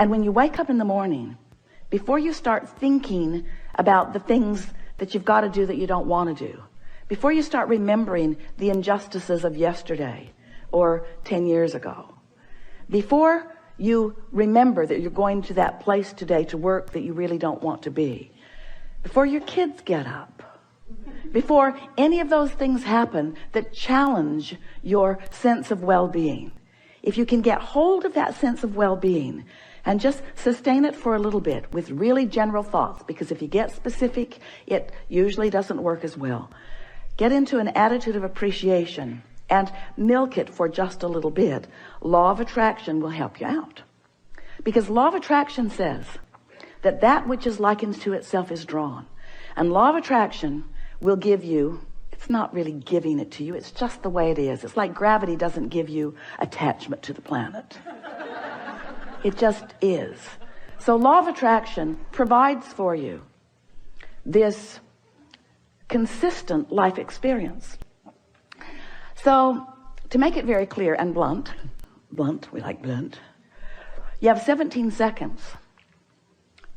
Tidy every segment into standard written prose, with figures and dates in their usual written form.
And when you wake up in the morning, before you start thinking about the things that you've got to do that you don't want to do, before you start remembering the injustices of yesterday or 10 years ago, before you remember that you're going to that place today to work that you really don't want to be, before your kids get up, before any of those things happen that challenge your sense of well-being, if you can get hold of that sense of well-being and just sustain it for a little bit with really general thoughts, because if you get specific, it usually doesn't work as well. Get into an attitude of appreciation and milk it for just a little bit. Law of attraction will help you out. Because law of attraction says that that which is likened to itself is drawn. And law of attraction will give you, it's not really giving it to you, it's just the way it is. It's like gravity doesn't give you attachment to the planet. It just is. So law of attraction provides for you this consistent life experience. So to make it very clear and blunt, we like blunt, you have 17 seconds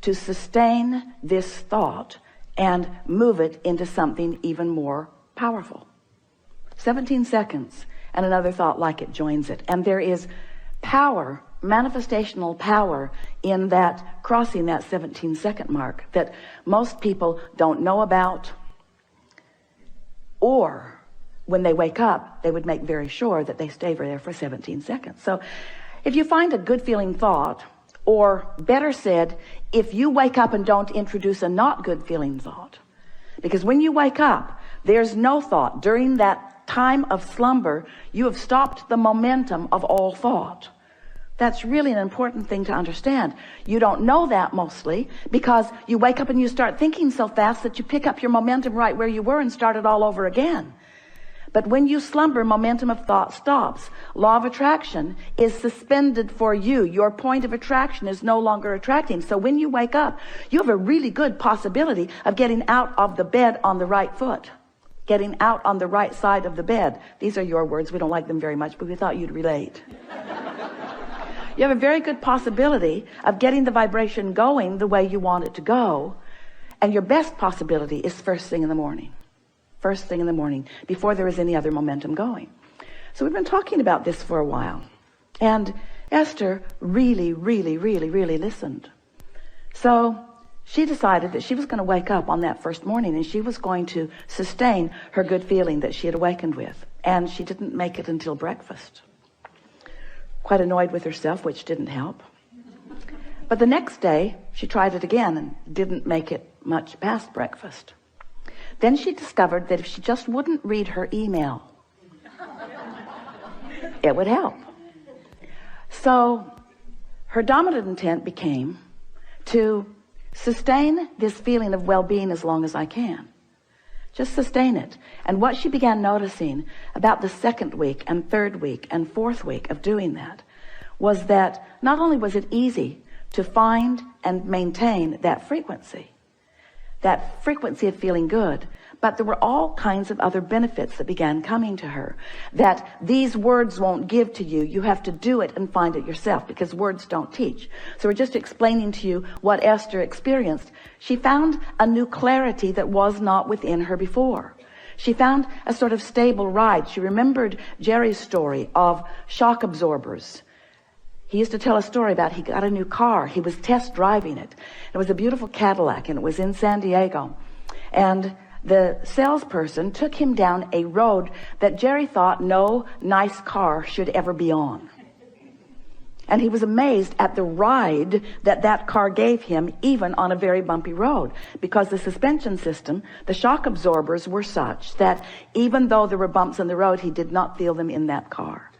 to sustain this thought and move it into something even more powerful. 17 seconds and another thought like it joins it. And there is power, manifestational power in that crossing that 17-second mark that most people don't know about, or when they wake up, they would make very sure that they stay there for 17 seconds. So if you find a good feeling thought, or better said, if you wake up and don't introduce a not good feeling thought, because when you wake up, there's no thought. During that time of slumber, you have stopped the momentum of all thought. That's really an important thing to understand. You don't know that mostly because you wake up and you start thinking so fast that you pick up your momentum right where you were and start it all over again. But when you slumber, momentum of thought stops. Law of attraction is suspended for you. Your point of attraction is no longer attracting. So when you wake up, you have a really good possibility of getting out of the bed on the right foot, getting out on the right side of the bed. These are your words. We don't like them very much, but we thought you'd relate. You have a very good possibility of getting the vibration going the way you want it to go. And your best possibility is first thing in the morning. First thing in the morning, before there is any other momentum going. So we've been talking about this for a while. And Esther really listened. So she decided that she was going to wake up on that first morning and she was going to sustain her good feeling that she had awakened with. And she didn't make it until breakfast. Quite annoyed with herself, which didn't help. But the next day, she tried it again and didn't make it much past breakfast. Then she discovered that if she just wouldn't read her email, it would help. So her dominant intent became to sustain this feeling of well-being as long as I can. Just sustain it. And what she began noticing about the second week and third week and fourth week of doing that was that not only was it easy to find and maintain that frequency of feeling good, but there were all kinds of other benefits that began coming to her that these words won't give to you. You have to do it and find it yourself because words don't teach. So we're just explaining to you what Esther experienced. She found a new clarity that was not within her before. She found a sort of stable ride. She remembered Jerry's story of shock absorbers. He used to tell a story about he got a new car. He was test driving it. It was a beautiful Cadillac and it was in San Diego. And the salesperson took him down a road that Jerry thought no nice car should ever be on. And he was amazed at the ride that that car gave him, even on a very bumpy road, because the suspension system, the shock absorbers were such that even though there were bumps in the road, he did not feel them in that car.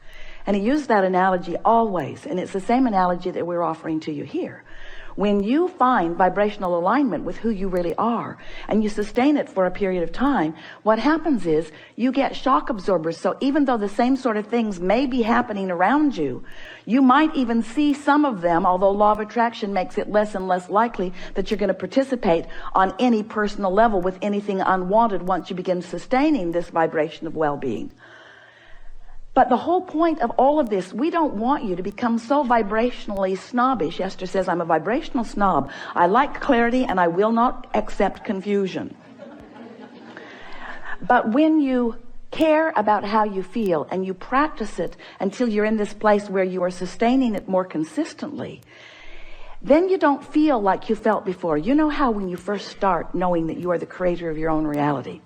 And he used that analogy always, and it's the same analogy that we're offering to you here. When you find vibrational alignment with who you really are, and you sustain it for a period of time, what happens is you get shock absorbers. So even though the same sort of things may be happening around you, you might even see some of them, although law of attraction makes it less and less likely that you're going to participate on any personal level with anything unwanted once you begin sustaining this vibration of well-being. But the whole point of all of this, we don't want you to become so vibrationally snobbish. Esther says, I'm a vibrational snob. I like clarity and I will not accept confusion. But when you care about how you feel and you practice it until you're in this place where you are sustaining it more consistently, then you don't feel like you felt before. You know how when you first start knowing that you are the creator of your own reality,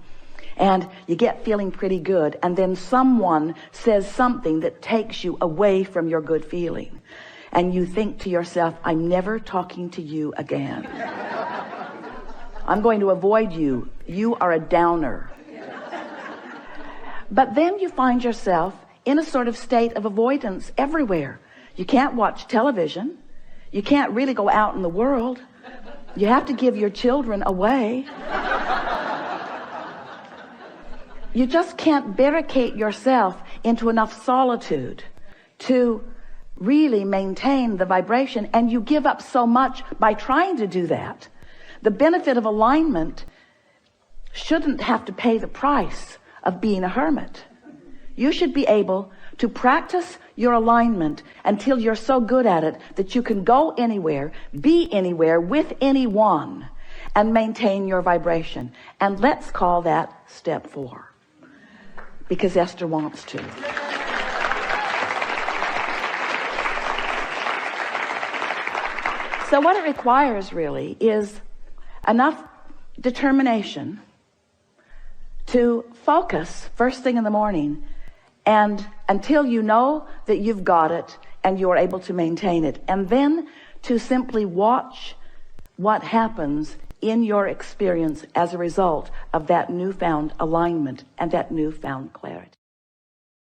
and you get feeling pretty good, and then someone says something that takes you away from your good feeling, and you think to yourself, I'm never talking to you again. I'm going to avoid you. You are a downer. But then you find yourself in a sort of state of avoidance everywhere. You can't watch television. You can't really go out in the world. You have to give your children away. You just can't barricade yourself into enough solitude to really maintain the vibration, and you give up so much by trying to do that. The benefit of alignment shouldn't have to pay the price of being a hermit. You should be able to practice your alignment until you're so good at it that you can go anywhere, be anywhere, with anyone, and maintain your vibration. And let's call that step 4. Because Esther wants to. So what it requires really is enough determination to focus first thing in the morning, and until you know that you've got it and you're able to maintain it, and then to simply watch what happens in your experience as a result of that newfound alignment and that newfound clarity.